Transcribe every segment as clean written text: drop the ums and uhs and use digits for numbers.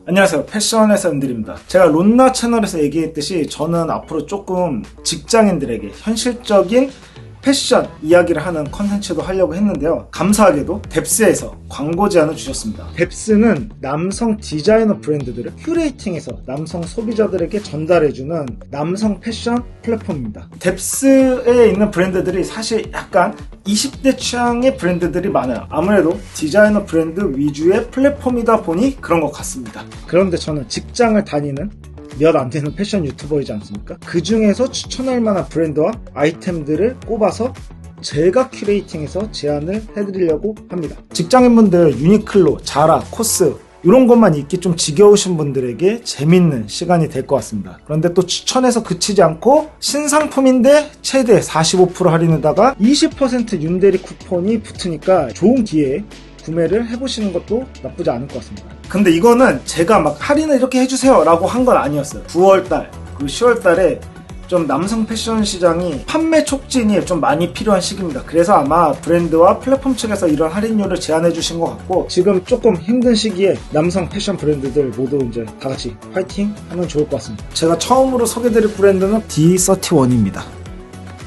안녕하세요, 패션회사 은들입니다. 제가 론나 채널에서 얘기했듯이 저는 앞으로 조금 직장인들에게 현실적인 패션 이야기를 하는 컨텐츠도 하려고 했는데요. 감사하게도 뎁스에서 광고 제안을 주셨습니다. 뎁스는 남성 디자이너 브랜드들을 큐레이팅해서 남성 소비자들에게 전달해주는 남성 패션 플랫폼입니다. 뎁스에 있는 브랜드들이 사실 약간 20대 취향의 브랜드들이 많아요. 아무래도 디자이너 브랜드 위주의 플랫폼이다 보니 그런 것 같습니다. 그런데 저는 직장을 다니는 몇 안 되는 패션 유튜버이지 않습니까? 그 중에서 추천할 만한 브랜드와 아이템들을 꼽아서 제가 큐레이팅해서 제안을 해드리려고 합니다. 직장인분들 유니클로, 자라, 코스 이런 것만 읽기 좀 지겨우신 분들에게 재밌는 시간이 될 것 같습니다. 그런데 또 추천해서 그치지 않고 신상품인데 최대 45% 할인에다가 20% 윤대리 쿠폰이 붙으니까 좋은 기회에 구매를 해보시는 것도 나쁘지 않을 것 같습니다. 근데 이거는 제가 막 할인을 이렇게 해주세요 라고 한 건 아니었어요. 9월달 그리고 10월달에 좀 남성 패션 시장이 판매 촉진이 좀 많이 필요한 시기입니다. 그래서 아마 브랜드와 플랫폼 측에서 이런 할인율을 제안해 주신 것 같고, 지금 조금 힘든 시기에 남성 패션 브랜드들 모두 이제 다 같이 파이팅 하면 좋을 것 같습니다. 제가 처음으로 소개드릴 브랜드는 D31입니다.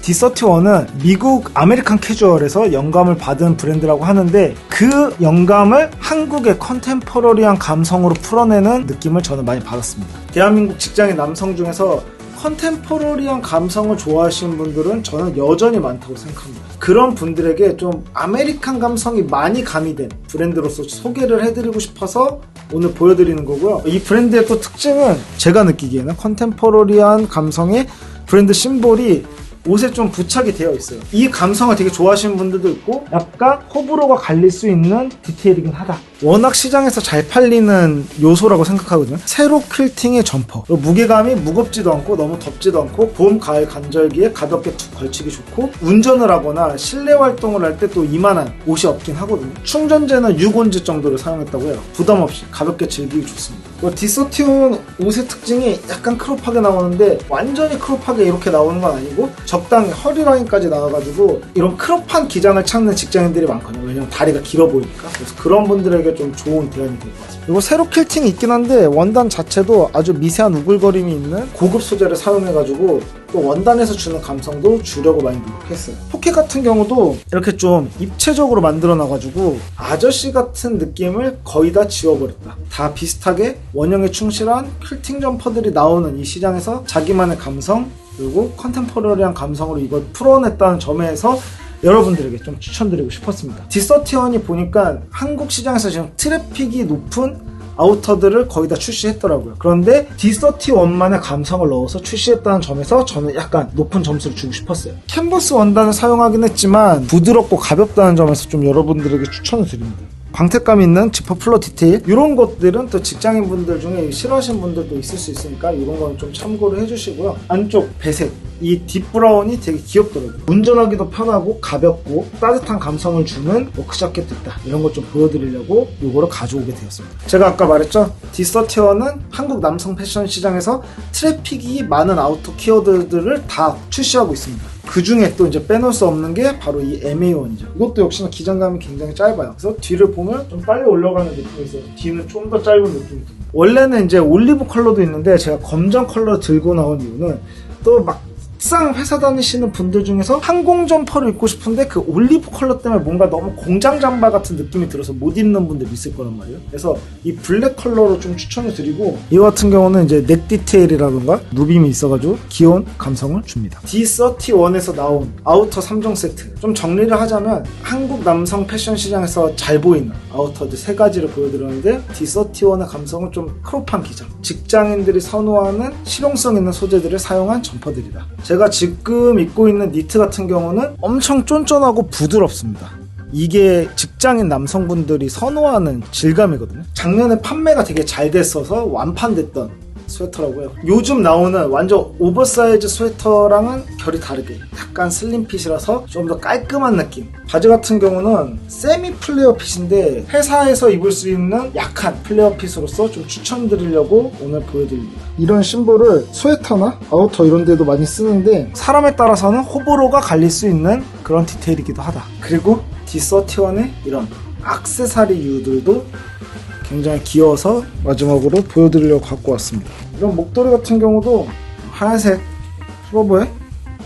D31은 미국 아메리칸 캐주얼에서 영감을 받은 브랜드라고 하는데, 그 영감을 한국의 컨템퍼러리한 감성으로 풀어내는 느낌을 저는 많이 받았습니다. 대한민국 직장인 남성 중에서 컨템퍼러리한 감성을 좋아하시는 분들은 저는 여전히 많다고 생각합니다. 그런 분들에게 좀 아메리칸 감성이 많이 가미된 브랜드로서 소개를 해드리고 싶어서 오늘 보여드리는 거고요. 이 브랜드의 또 특징은 제가 느끼기에는 컨템퍼러리한 감성의 브랜드 심볼이 옷에 좀 부착이 되어 있어요. 이 감성을 되게 좋아하시는 분들도 있고, 약간 호불호가 갈릴 수 있는 디테일이긴 하다. 워낙 시장에서 잘 팔리는 요소라고 생각하거든요. 세로 퀼팅의 점퍼, 무게감이 무겁지도 않고 너무 덥지도 않고 봄, 가을 간절기에 가볍게 툭 걸치기 좋고, 운전을 하거나 실내 활동을 할 때 또 이만한 옷이 없긴 하거든요. 충전재는 6온즈 정도를 사용했다고 해요. 부담 없이 가볍게 즐기기 좋습니다. D31 옷의 특징이 약간 크롭하게 나오는데, 완전히 크롭하게 이렇게 나오는 건 아니고 적당히 허리 라인까지 나와가지고 이런 크롭한 기장을 찾는 직장인들이 많거든요. 왜냐면 다리가 길어 보이니까. 그래서 그런 분들에게 좀 좋은 대안이 될 것 같습니다. 그리고 세로 퀼팅이 있긴 한데 원단 자체도 아주 미세한 우글거림이 있는 고급 소재를 사용해가지고 또 원단에서 주는 감성도 주려고 많이 노력했어요. 포켓 같은 경우도 이렇게 좀 입체적으로 만들어놔가지고 아저씨 같은 느낌을 거의 다 지워버렸다. 다 비슷하게 원형에 충실한 퀼팅 점퍼들이 나오는 이 시장에서 자기만의 감성 그리고 컨템퍼러리한 감성으로 이걸 풀어냈다는 점에서 여러분들에게 좀 추천드리고 싶었습니다. D31이 보니까 한국 시장에서 지금 트래픽이 높은 아우터들을 거의 다 출시했더라고요. 그런데 D31만의 감성을 넣어서 출시했다는 점에서 저는 약간 높은 점수를 주고 싶었어요. 캔버스 원단을 사용하긴 했지만 부드럽고 가볍다는 점에서 좀 여러분들에게 추천을 드립니다. 광택감 있는 지퍼 플러 디테일, 이런 것들은 또 직장인분들 중에 싫어하시는 분들도 있을 수 있으니까 이런 건 좀 참고를 해주시고요. 안쪽 배색, 이 딥브라운이 되게 귀엽더라고요. 운전하기도 편하고 가볍고 따뜻한 감성을 주는 워크 자켓도 있다. 이런 것 좀 보여드리려고 이거를 가져오게 되었습니다. 제가 아까 말했죠, D31은 한국 남성 패션 시장에서 트래픽이 많은 아우터 키워드들을 다 출시하고 있습니다. 그 중에 또 이제 빼놓을 수 없는 게 바로 이 MA1이죠. 이것도 역시나 기장감이 굉장히 짧아요. 그래서 뒤를 보면 좀 빨리 올라가는 느낌이 있어요. 뒤는 좀 더 짧은 느낌이 듭니다. 원래는 이제 올리브 컬러도 있는데 제가 검정 컬러를 들고 나온 이유는 또 막상 회사 다니시는 분들 중에서 항공 점퍼를 입고 싶은데 그 올리브 컬러 때문에 뭔가 너무 공장 잠바 같은 느낌이 들어서 못 입는 분들이 있을 거란 말이에요. 그래서 이 블랙 컬러로 좀 추천을 드리고, 이거 같은 경우는 이제 넥 디테일이라던가 누빔이 있어가지고 귀여운 감성을 줍니다. D31에서 나온 아우터 3종 세트, 좀 정리를 하자면 한국 남성 패션 시장에서 잘 보이는 아우터들 3가지를 보여드렸는데, D31의 감성은 좀 크롭한 기장, 직장인들이 선호하는 실용성 있는 소재들을 사용한 점퍼들이다. 제가 지금 입고 있는 니트 같은 경우는 엄청 쫀쫀하고 부드럽습니다. 이게 직장인 남성분들이 선호하는 질감이거든요. 작년에 판매가 되게 잘 됐어서 완판됐던 스웨터라고요. 요즘 나오는 완전 오버사이즈 스웨터랑은 결이 다르게 약간 슬림핏이라서 좀 더 깔끔한 느낌. 바지 같은 경우는 세미 플레어 핏인데 회사에서 입을 수 있는 약한 플레어 핏으로서 좀 추천드리려고 오늘 보여드립니다. 이런 심볼을 스웨터나 아우터 이런 데도 많이 쓰는데 사람에 따라서는 호불호가 갈릴 수 있는 그런 디테일이기도 하다. 그리고 D31의 이런 액세서리류들도 굉장히 귀여워서 마지막으로 보여드리려고 갖고 왔습니다. 이런 목도리 같은 경우도 하얀색 플로버에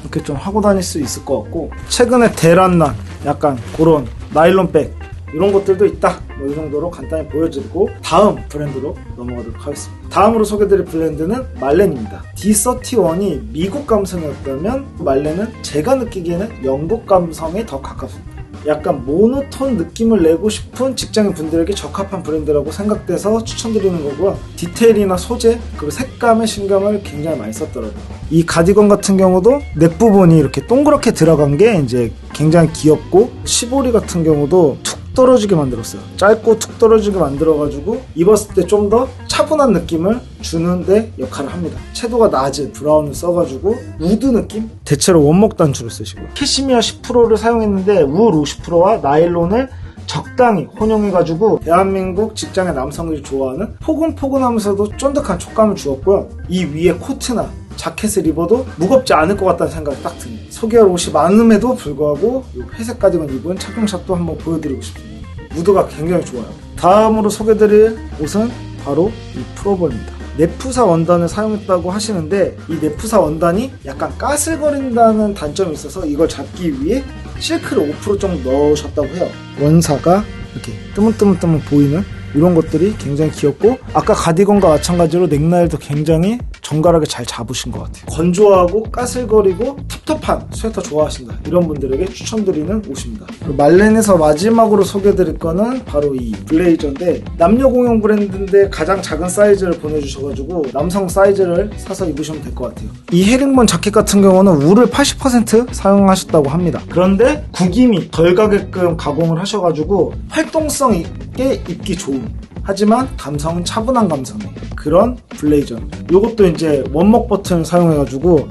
이렇게 좀 하고 다닐 수 있을 것 같고, 최근에 대란난 약간 그런 나일론백 이런 것들도 있다, 뭐 이 정도로 간단히 보여드리고 다음 브랜드로 넘어가도록 하겠습니다. 다음으로 소개드릴 브랜드는 말렌입니다. D31이 미국 감성이었다면 말렌은 제가 느끼기에는 영국 감성에 더 가깝습니다. 약간 모노톤 느낌을 내고 싶은 직장인 분들에게 적합한 브랜드라고 생각돼서 추천드리는 거고요. 디테일이나 소재, 그리고 색감에 신경을 굉장히 많이 썼더라고요. 이 가디건 같은 경우도 넥 부분이 이렇게 동그랗게 들어간 게 이제 굉장히 귀엽고, 시보리 같은 경우도 툭 떨어지게 만들었어요. 짧고 툭 떨어지게 만들어가지고 입었을 때 좀 더 차분한 느낌을 주는데 역할을 합니다. 채도가 낮은 브라운을 써가지고 우드 느낌? 대체로 원목 단추를 쓰시고, 캐시미어 10%를 사용했는데 울 50%와 나일론을 적당히 혼용해가지고 대한민국 직장의 남성들이 좋아하는 포근포근하면서도 쫀득한 촉감을 주었고요. 이 위에 코트나 자켓을 입어도 무겁지 않을 것 같다는 생각이 딱 듭니다. 소개할 옷이 많음에도 불구하고 이 회색 가디건 입은 착용샷도 한번 보여드리고 싶습니다. 무드가 굉장히 좋아요. 다음으로 소개드릴 옷은 바로 이 풀오버입니다. 네프사 원단을 사용했다고 하시는데, 이 네프사 원단이 약간 까슬거린다는 단점이 있어서 이걸 잡기 위해 실크를 5% 정도 넣으셨다고 해요. 원사가 이렇게 뜨문뜨문 보이는 이런 것들이 굉장히 귀엽고, 아까 가디건과 마찬가지로 넥라인도 굉장히 정갈하게 잘 잡으신 것 같아요. 건조하고 까슬거리고 텁텁한 스웨터 좋아하신다, 이런 분들에게 추천드리는 옷입니다. 말렌에서 마지막으로 소개해드릴 거는 바로 이 블레이저인데, 남녀 공용 브랜드인데 가장 작은 사이즈를 보내주셔가지고 남성 사이즈를 사서 입으시면 될 것 같아요. 이 헤링본 자켓 같은 경우는 울을 80% 사용하셨다고 합니다. 그런데 구김이 덜 가게끔 가공을 하셔가지고 활동성 있게 입기 좋은, 하지만 감성은 차분한 감성의 그런 블레이저. 요것도 이제 원목 버튼을 사용해가지고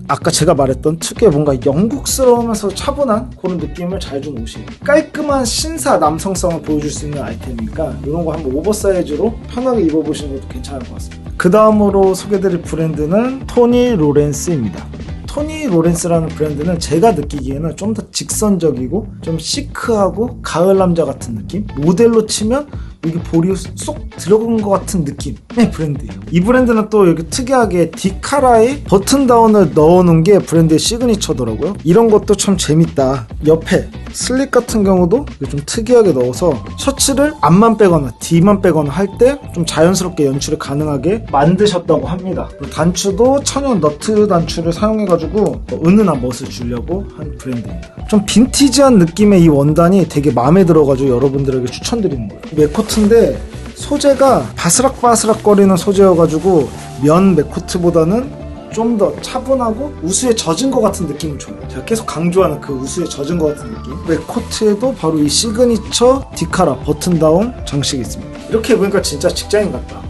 아까 제가 말했던 특유의 뭔가 영국스러우면서 차분한 그런 느낌을 잘 준 옷이에요. 깔끔한 신사 남성성을 보여줄 수 있는 아이템이니까 이런 거 한번 오버사이즈로 편하게 입어보시는 것도 괜찮을 것 같습니다. 그 다음으로 소개드릴 브랜드는 토니 로렌스입니다. 토니 로렌스라는 브랜드는 제가 느끼기에는 좀 더 직선적이고 좀 시크하고 가을 남자 같은 느낌? 모델로 치면 여기 볼이 쏙 들어간 것 같은 느낌의 브랜드예요. 이 브랜드는 또 여기 특이하게 디카라에 버튼다운을 넣어놓은 게 브랜드의 시그니처더라고요. 이런 것도 참 재밌다. 옆에 슬립 같은 경우도 좀 특이하게 넣어서 셔츠를 앞만 빼거나 뒤만 빼거나 할 때 좀 자연스럽게 연출이 가능하게 만드셨다고 합니다. 단추도 천연 너트 단추를 사용해가지고 은은한 멋을 주려고 한 브랜드입니다. 좀 빈티지한 느낌의 이 원단이 되게 마음에 들어가지고 여러분들에게 추천드리는 거예요. 맥코트인데 소재가 바스락바스락 거리는 소재여가지고 면 맥코트보다는 좀 더 차분하고 우수에 젖은 것 같은 느낌을 줘요. 제가 계속 강조하는 그 우수에 젖은 것 같은 느낌. 맥코트에도 바로 이 시그니처 디카라 버튼다운 장식이 있습니다. 이렇게 보니까 진짜 직장인 같다.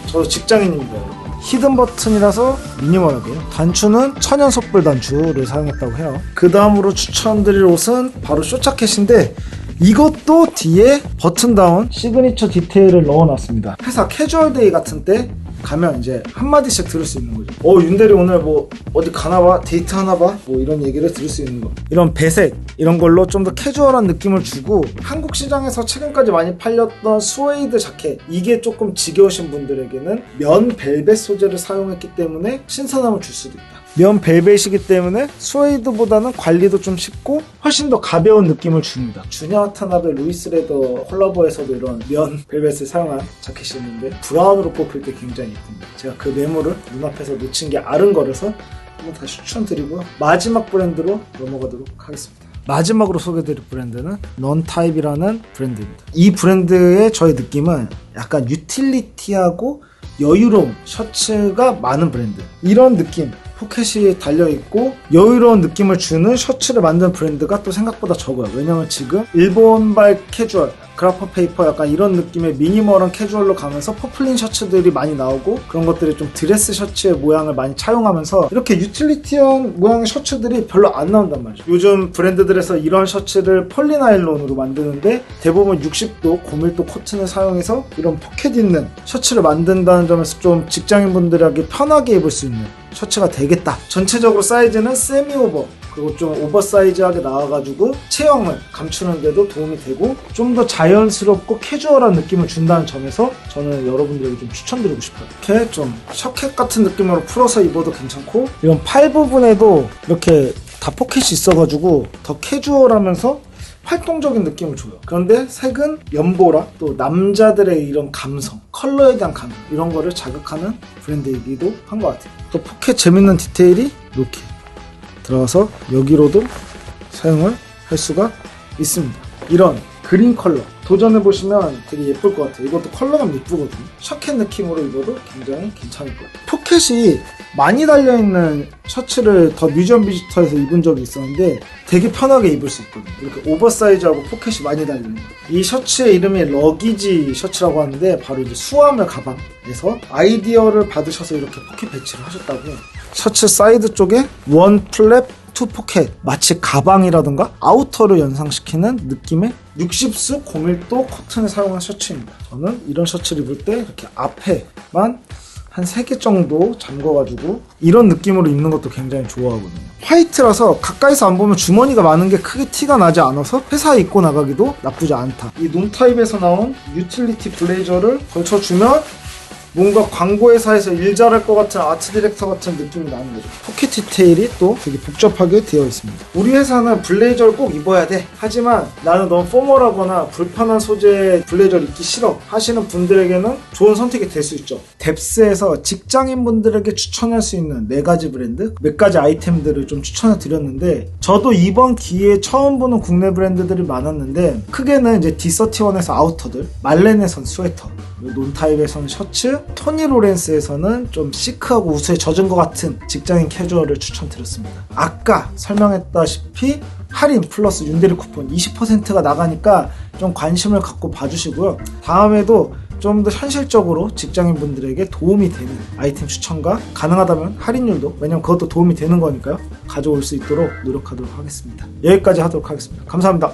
저도 직장인입니다, 여러분. 히든 버튼이라서 미니멀하게요. 단추는 천연 솥불 단추를 사용했다고 해요. 그 다음으로 추천드릴 옷은 바로 쇼자켓인데, 이것도 뒤에 버튼다운 시그니처 디테일을 넣어놨습니다. 회사 캐주얼데이 같은 때 가면 이제 한마디씩 들을 수 있는 거죠. 윤대리 오늘 뭐 어디 가나봐? 데이트 하나봐? 뭐 이런 얘기를 들을 수 있는 거. 이런 배색 이런 걸로 좀 더 캐주얼한 느낌을 주고, 한국 시장에서 최근까지 많이 팔렸던 스웨이드 자켓, 이게 조금 지겨우신 분들에게는 면 벨벳 소재를 사용했기 때문에 신선함을 줄 수도 있다. 면 벨벳이기 때문에 스웨이드보다는 관리도 좀 쉽고 훨씬 더 가벼운 느낌을 줍니다. 주냐 와타나베 루이스 레더 콜라보에서도 이런 면 벨벳을 사용한 자켓이 있는데 브라운으로 뽑힐 때 굉장히 예쁩니다. 제가 그 메모를 눈앞에서 놓친 게 아른거려서 한번 다시 추천드리고요. 마지막 브랜드로 넘어가도록 하겠습니다. 마지막으로 소개드릴 브랜드는 넌타입이라는 브랜드입니다. 이 브랜드의 저의 느낌은 약간 유틸리티하고 여유로운 셔츠가 많은 브랜드, 이런 느낌, 포켓이 달려있고 여유로운 느낌을 주는 셔츠를 만든 브랜드가 또 생각보다 적어요. 왜냐면 지금 일본발 캐주얼, 그라퍼 페이퍼 약간 이런 느낌의 미니멀한 캐주얼로 가면서 퍼플린 셔츠들이 많이 나오고, 그런 것들이 좀 드레스 셔츠의 모양을 많이 차용하면서 이렇게 유틸리티한 모양의 셔츠들이 별로 안 나온단 말이죠. 요즘 브랜드들에서 이런 셔츠를 폴리나일론으로 만드는데 대부분 60도 고밀도 코튼을 사용해서 이런 포켓 있는 셔츠를 만든다는 점에서 좀 직장인분들에게 편하게 입을 수 있는 셔츠가 되겠다. 전체적으로 사이즈는 세미 오버, 그리고 좀 오버사이즈하게 나와가지고 체형을 감추는데도 도움이 되고 좀 더 자연스럽고 캐주얼한 느낌을 준다는 점에서 저는 여러분들에게 좀 추천드리고 싶어요. 이렇게 좀 셔켓 같은 느낌으로 풀어서 입어도 괜찮고, 이런 팔 부분에도 이렇게 다 포켓이 있어가지고 더 캐주얼하면서 활동적인 느낌을 줘요. 그런데 색은 연보라, 또 남자들의 이런 감성, 컬러에 대한 감성, 이런 거를 자극하는 브랜드이기도 한 것 같아요. 또 포켓 재밌는 디테일이 이렇게 들어가서 여기로도 사용을 할 수가 있습니다. 이런 그린 컬러 도전해보시면 되게 예쁠 것 같아요. 이것도 컬러가 예쁘거든요. 셔켓 느낌으로 입어도 굉장히 괜찮을 것 같아요. 포켓이 많이 달려있는 셔츠를 더 뮤지엄 비지터에서 입은 적이 있었는데 되게 편하게 입을 수 있거든요. 이렇게 오버사이즈하고 포켓이 많이 달려있는, 이 셔츠의 이름이 러기지 셔츠라고 하는데 바로 이제 수화물 가방에서 아이디어를 받으셔서 이렇게 포켓 배치를 하셨다고. 셔츠 사이드 쪽에 원 플랩 투 포켓, 마치 가방이라든가 아우터를 연상시키는 느낌의 60수 고밀도 코튼을 사용한 셔츠입니다. 저는 이런 셔츠를 입을 때 이렇게 앞에만 한 3개 정도 잠궈가지고 이런 느낌으로 입는 것도 굉장히 좋아하거든요. 화이트라서 가까이서 안 보면 주머니가 많은 게 크게 티가 나지 않아서 회사에 입고 나가기도 나쁘지 않다. 이 놈타입에서 나온 유틸리티 블레이저를 걸쳐주면 뭔가 광고회사에서 일 잘할 것 같은 아트 디렉터 같은 느낌이 나는 거죠. 포켓 디테일이 또 되게 복잡하게 되어 있습니다. 우리 회사는 블레이저를 꼭 입어야 돼, 하지만 나는 너무 포멀하거나 불편한 소재의 블레이저를 입기 싫어 하시는 분들에게는 좋은 선택이 될 수 있죠. 뎁스에서 직장인분들에게 추천할 수 있는 4가지 브랜드, 몇 가지 아이템들을 좀 추천을 드렸는데, 저도 이번 기회에 처음 보는 국내 브랜드들이 많았는데, 크게는 이제 D31에서 아우터들, 말렌에선 스웨터, 논타입에서는 셔츠, 토니 로렌스에서는 좀 시크하고 우수에 젖은 것 같은 직장인 캐주얼을 추천드렸습니다. 아까 설명했다시피 할인 플러스 윤대리 쿠폰 20%가 나가니까 좀 관심을 갖고 봐주시고요. 다음에도 좀 더 현실적으로 직장인분들에게 도움이 되는 아이템 추천과 가능하다면 할인율도, 왜냐면 그것도 도움이 되는 거니까요, 가져올 수 있도록 노력하도록 하겠습니다. 여기까지 하도록 하겠습니다. 감사합니다.